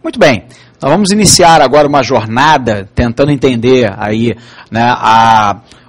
Muito bem, nós vamos iniciar agora uma jornada tentando entender aí, né,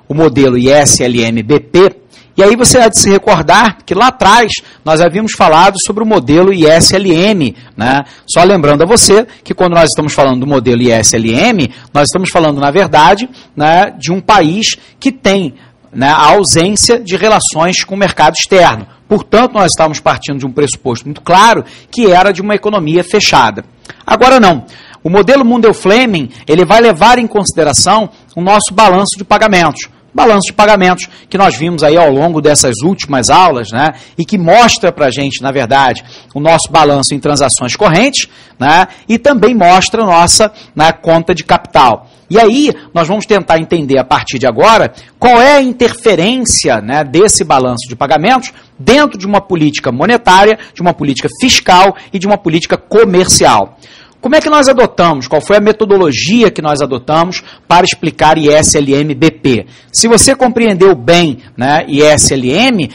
o modelo ISLM-BP. E aí você há de se recordar que lá atrás nós havíamos falado sobre o modelo ISLM, né? Só lembrando a você que quando nós estamos falando do modelo ISLM, nós estamos falando, na verdade, né, de um país que tem, né, a ausência de relações com o mercado externo. Portanto, nós estávamos partindo de um pressuposto muito claro, que era de uma economia fechada. Agora não. O modelo Mundell-Fleming, ele vai levar em consideração o nosso balanço de pagamentos. Balanço de pagamentos que nós vimos aí ao longo dessas últimas aulas, né, e que mostra para a gente, na verdade, o nosso balanço em transações correntes, né, e também mostra a nossa, né, conta de capital. E aí, nós vamos tentar entender a partir de agora qual é a interferência, né, desse balanço de pagamentos dentro de uma política monetária, de uma política fiscal e de uma política comercial. Como é que nós adotamos? Qual foi a metodologia que nós adotamos para explicar ISLM-BP? Se você compreendeu bem, né, ISLM-BP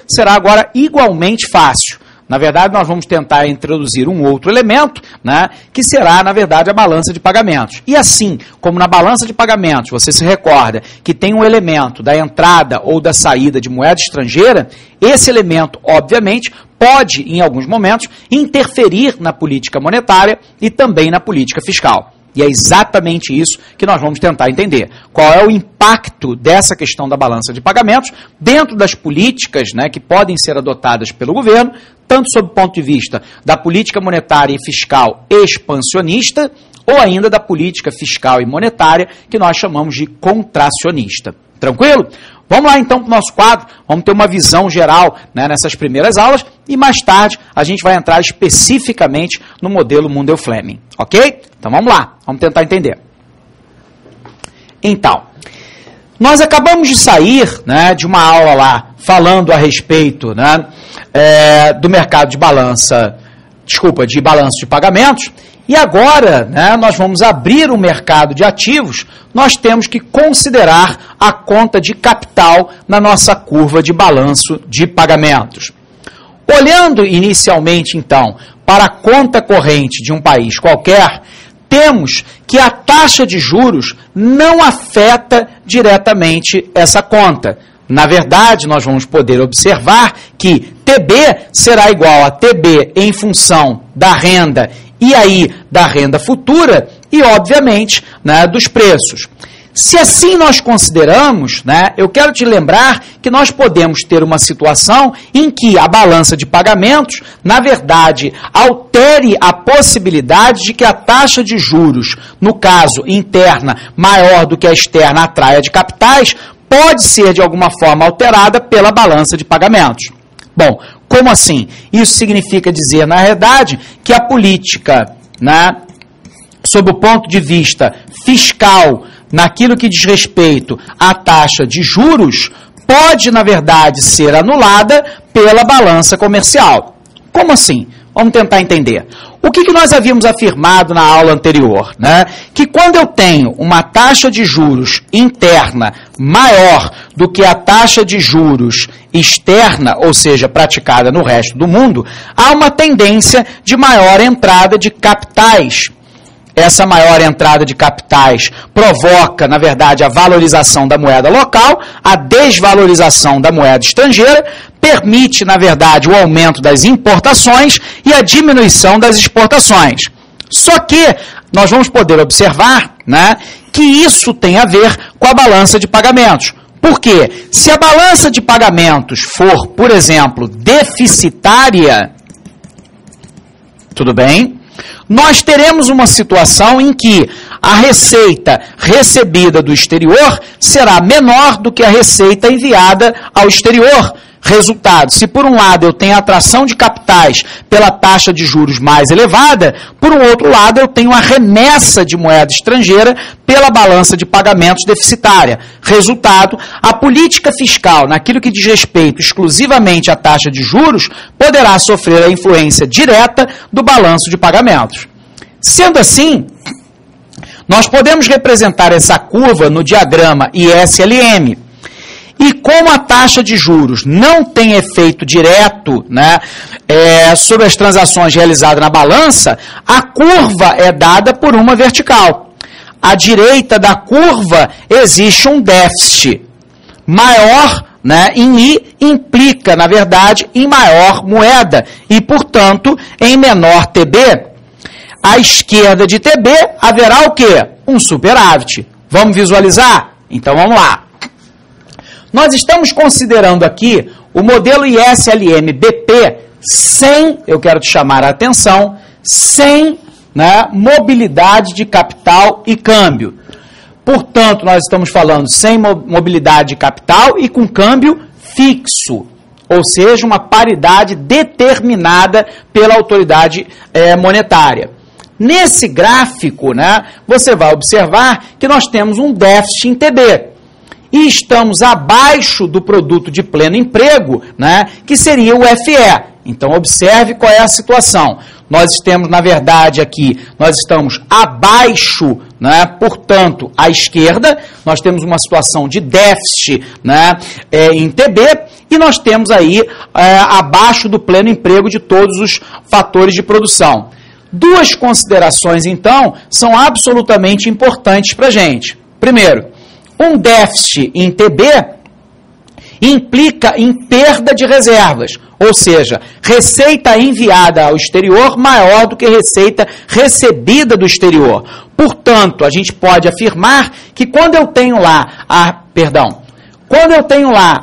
será agora igualmente fácil. Na verdade, nós vamos tentar introduzir um outro elemento, né, que será, na verdade, a balança de pagamentos. E assim, como na balança de pagamentos, você se recorda que tem um elemento da entrada ou da saída de moeda estrangeira, esse elemento, obviamente, pode, em alguns momentos, interferir na política monetária e também na política fiscal. E é exatamente isso que nós vamos tentar entender. Qual é o impacto dessa questão da balança de pagamentos dentro das políticas, né, que podem ser adotadas pelo governo, tanto sob o ponto de vista da política monetária e fiscal expansionista, ou ainda da política fiscal e monetária, que nós chamamos de contracionista. Tranquilo? Vamos lá então para o nosso quadro, vamos ter uma visão geral, né, nessas primeiras aulas e mais tarde a gente vai entrar especificamente no modelo Mundell-Fleming, ok? Então vamos lá, vamos tentar entender. Então, nós acabamos de sair, né, de uma aula lá falando a respeito, né, do mercado de balanço de pagamentos. E agora, né, nós vamos abrir o mercado de ativos, nós temos que considerar a conta de capital na nossa curva de balanço de pagamentos. Olhando inicialmente, então, para a conta corrente de um país qualquer, temos que a taxa de juros não afeta diretamente essa conta. Na verdade, nós vamos poder observar que TB será igual a TB em função da renda e aí da renda futura e, obviamente, né, dos preços. Se assim nós consideramos, né, eu quero te lembrar que nós podemos ter uma situação em que a balança de pagamentos, na verdade, altere a possibilidade de que a taxa de juros, no caso interna, maior do que a externa, atraia de capitais, pode ser de alguma forma alterada pela balança de pagamentos. Bom, como assim? Isso significa dizer, na verdade, que a política, né, sob o ponto de vista fiscal, naquilo que diz respeito à taxa de juros, pode, na verdade, ser anulada pela balança comercial. Como assim? Vamos tentar entender. O que nós havíamos afirmado na aula anterior, né? Que quando eu tenho uma taxa de juros interna maior do que a taxa de juros externa, ou seja, praticada no resto do mundo, há uma tendência de maior entrada de capitais. Essa maior entrada de capitais provoca, na verdade, a valorização da moeda local, a desvalorização da moeda estrangeira, permite, na verdade, o aumento das importações e a diminuição das exportações. Só que nós vamos poder observar, né, que isso tem a ver com a balança de pagamentos. Por quê? Se a balança de pagamentos for, por exemplo, deficitária, tudo bem? Nós teremos uma situação em que a receita recebida do exterior será menor do que a receita enviada ao exterior. Resultado, se por um lado eu tenho a atração de capitais pela taxa de juros mais elevada, por um outro lado eu tenho a remessa de moeda estrangeira pela balança de pagamentos deficitária. Resultado, a política fiscal, naquilo que diz respeito exclusivamente à taxa de juros, poderá sofrer a influência direta do balanço de pagamentos. Sendo assim, nós podemos representar essa curva no diagrama ISLM. E como a taxa de juros não tem efeito direto, né, sobre as transações realizadas na balança, a curva é dada por uma vertical. À direita da curva existe um déficit maior, né, em I implica, na verdade, em maior moeda e, portanto, em menor TB. À esquerda de TB haverá o quê? Um superávit. Vamos visualizar? Então vamos lá. Nós estamos considerando aqui o modelo ISLM-BP sem, eu quero te chamar a atenção, sem, né, mobilidade de capital e câmbio. Portanto, nós estamos falando sem mobilidade de capital e com câmbio fixo, ou seja, uma paridade determinada pela autoridade monetária. Nesse gráfico, né, você vai observar que nós temos um déficit em TB e estamos abaixo do produto de pleno emprego, né, que seria o FE. Então, observe qual é a situação. Nós temos, na verdade, aqui, nós estamos abaixo, né, portanto, à esquerda, nós temos uma situação de déficit, né, em TB, e nós temos aí abaixo do pleno emprego de todos os fatores de produção. Duas considerações, então, são absolutamente importantes para a gente. Primeiro, um déficit em TB implica em perda de reservas, ou seja, receita enviada ao exterior maior do que receita recebida do exterior. Portanto, a gente pode afirmar que quando eu tenho lá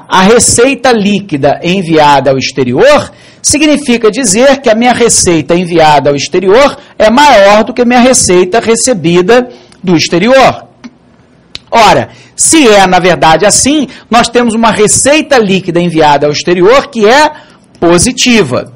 a receita líquida enviada ao exterior, significa dizer que a minha receita enviada ao exterior é maior do que a minha receita recebida do exterior. Ora, se é, na verdade, assim, nós temos uma receita líquida enviada ao exterior que é positiva.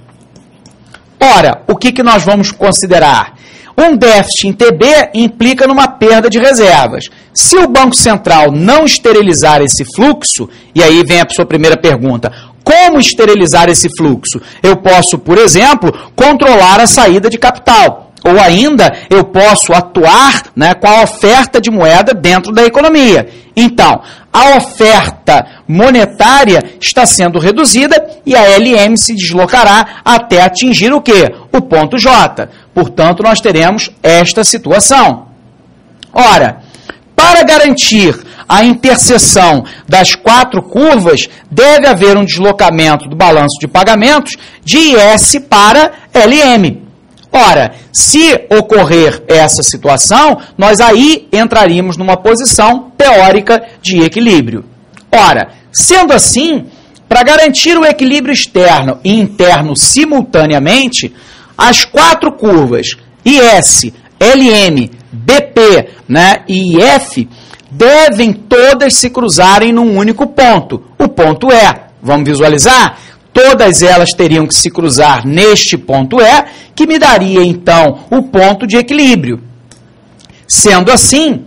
Ora, o que nós vamos considerar? Um déficit em TB implica numa perda de reservas. Se o Banco Central não esterilizar esse fluxo, e aí vem a sua primeira pergunta, como esterilizar esse fluxo? Eu posso, por exemplo, controlar a saída de capital. Ou ainda, eu posso atuar, né, com a oferta de moeda dentro da economia. Então, a oferta monetária está sendo reduzida e a LM se deslocará até atingir o quê? O ponto J. Portanto, nós teremos esta situação. Ora, para garantir a interseção das quatro curvas, deve haver um deslocamento do balanço de pagamentos de IS para LM. Ora, se ocorrer essa situação, nós aí entraríamos numa posição teórica de equilíbrio. Ora, sendo assim, para garantir o equilíbrio externo e interno simultaneamente, as quatro curvas IS, LM, BP, né, e IF devem todas se cruzarem num único ponto. O ponto E. Vamos visualizar? Todas elas teriam que se cruzar neste ponto E, que me daria, então, o ponto de equilíbrio. Sendo assim,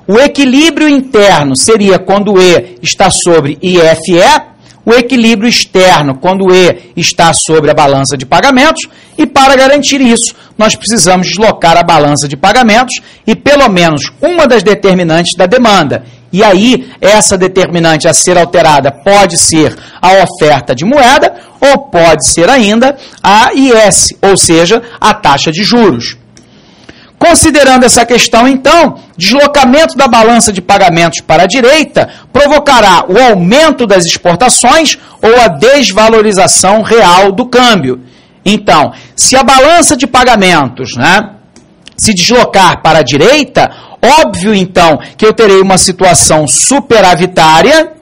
o equilíbrio interno seria quando E está sobre IFE, o equilíbrio externo quando E está sobre a balança de pagamentos, e para garantir isso, nós precisamos deslocar a balança de pagamentos e pelo menos uma das determinantes da demanda. E aí, essa determinante a ser alterada pode ser a oferta de moeda ou pode ser ainda a IS, ou seja, a taxa de juros. Considerando essa questão, então, deslocamento da balança de pagamentos para a direita provocará o aumento das exportações ou a desvalorização real do câmbio. Então, se a balança de pagamentos, né, se deslocar para a direita, óbvio, então, que eu terei uma situação superavitária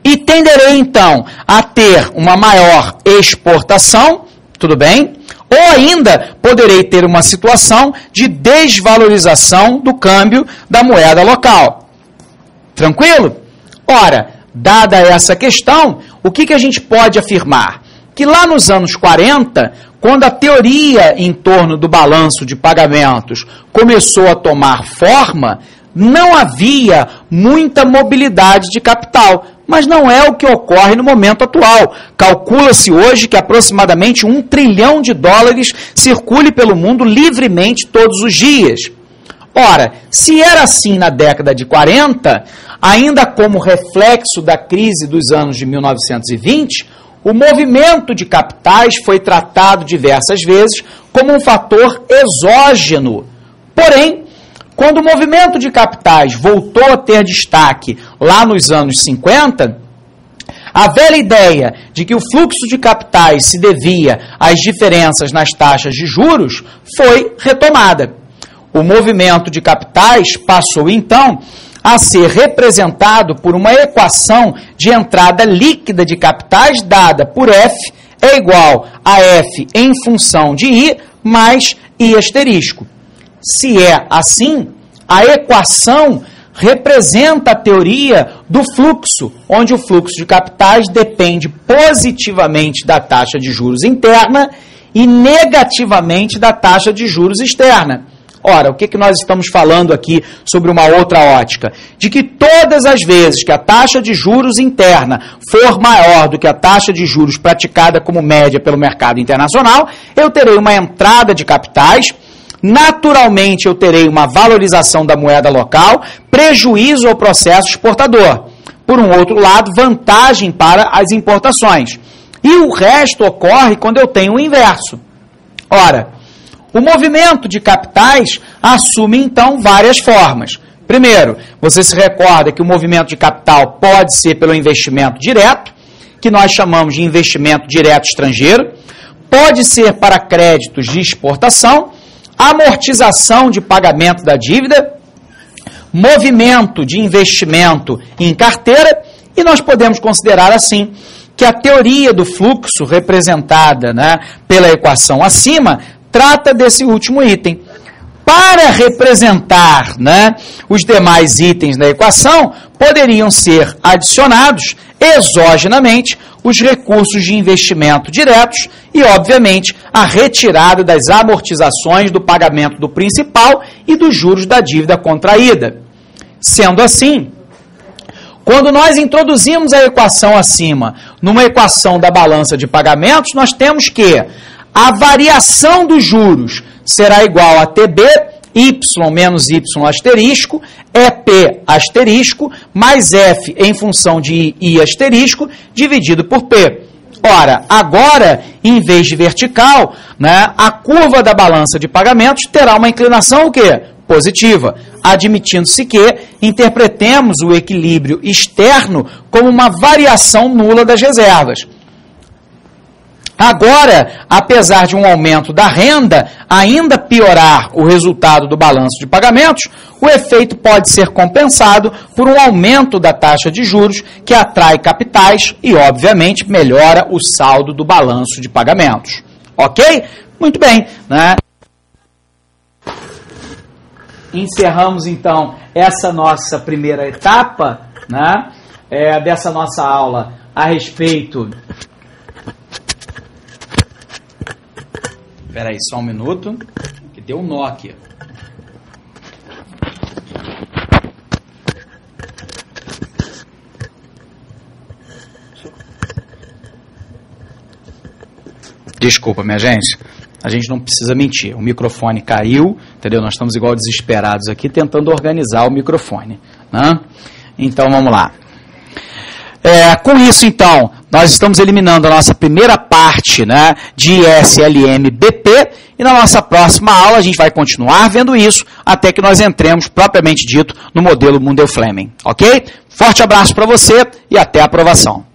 e tenderei, então, a ter uma maior exportação, tudo bem? Ou ainda poderei ter uma situação de desvalorização do câmbio da moeda local. Tranquilo? Ora, dada essa questão, o que a gente pode afirmar? Que lá nos anos 40, quando a teoria em torno do balanço de pagamentos começou a tomar forma, não havia muita mobilidade de capital, mas não é o que ocorre no momento atual. Calcula-se hoje que aproximadamente $1 trilhão circule pelo mundo livremente todos os dias. Ora, se era assim na década de 40, ainda como reflexo da crise dos anos de 1920, o movimento de capitais foi tratado diversas vezes como um fator exógeno. Porém, quando o movimento de capitais voltou a ter destaque lá nos anos 50, a velha ideia de que o fluxo de capitais se devia às diferenças nas taxas de juros foi retomada. O movimento de capitais passou, então, a ser representado por uma equação de entrada líquida de capitais dada por F é igual a F em função de I mais I asterisco. Se é assim, a equação representa a teoria do fluxo, onde o fluxo de capitais depende positivamente da taxa de juros interna e negativamente da taxa de juros externa. Ora, o que nós estamos falando aqui sobre uma outra ótica? De que todas as vezes que a taxa de juros interna for maior do que a taxa de juros praticada como média pelo mercado internacional, eu terei uma entrada de capitais. Naturalmente, eu terei uma valorização da moeda local, prejuízo ao processo exportador. Por um outro lado, vantagem para as importações. E o resto ocorre quando eu tenho o inverso. Ora, o movimento de capitais assume, então, várias formas. Primeiro, você se recorda que o movimento de capital pode ser pelo investimento direto, que nós chamamos de investimento direto estrangeiro, pode ser para créditos de exportação, amortização de pagamento da dívida, movimento de investimento em carteira, e nós podemos considerar assim que a teoria do fluxo representada, pela equação acima trata desse último item. Para representar os demais itens da equação, poderiam ser adicionados exogenamente os recursos de investimento diretos e, obviamente, a retirada das amortizações do pagamento do principal e dos juros da dívida contraída. Sendo assim, quando nós introduzimos a equação acima numa equação da balança de pagamentos, nós temos que a variação dos juros será igual a TB, Y menos Y asterisco, EP asterisco, mais F em função de I asterisco, dividido por P. Ora, agora, em vez de vertical, a curva da balança de pagamentos terá uma inclinação o quê? Positiva, admitindo-se que interpretemos o equilíbrio externo como uma variação nula das reservas. Agora, apesar de um aumento da renda ainda piorar o resultado do balanço de pagamentos, o efeito pode ser compensado por um aumento da taxa de juros que atrai capitais e, obviamente, melhora o saldo do balanço de pagamentos. Ok? Muito bem. Encerramos, então, essa nossa primeira etapa dessa nossa aula a respeito... Espera aí, só um minuto, que deu um nó aqui. Desculpa, minha gente. A gente não precisa mentir. O microfone caiu, entendeu? Nós estamos igual desesperados aqui, tentando organizar o microfone. Então, vamos lá. Com isso, então, nós estamos eliminando a nossa primeira parte de SLM-BP e na nossa próxima aula a gente vai continuar vendo isso até que nós entremos, propriamente dito, no modelo Mundell-Fleming. Ok? Forte abraço para você e até a aprovação.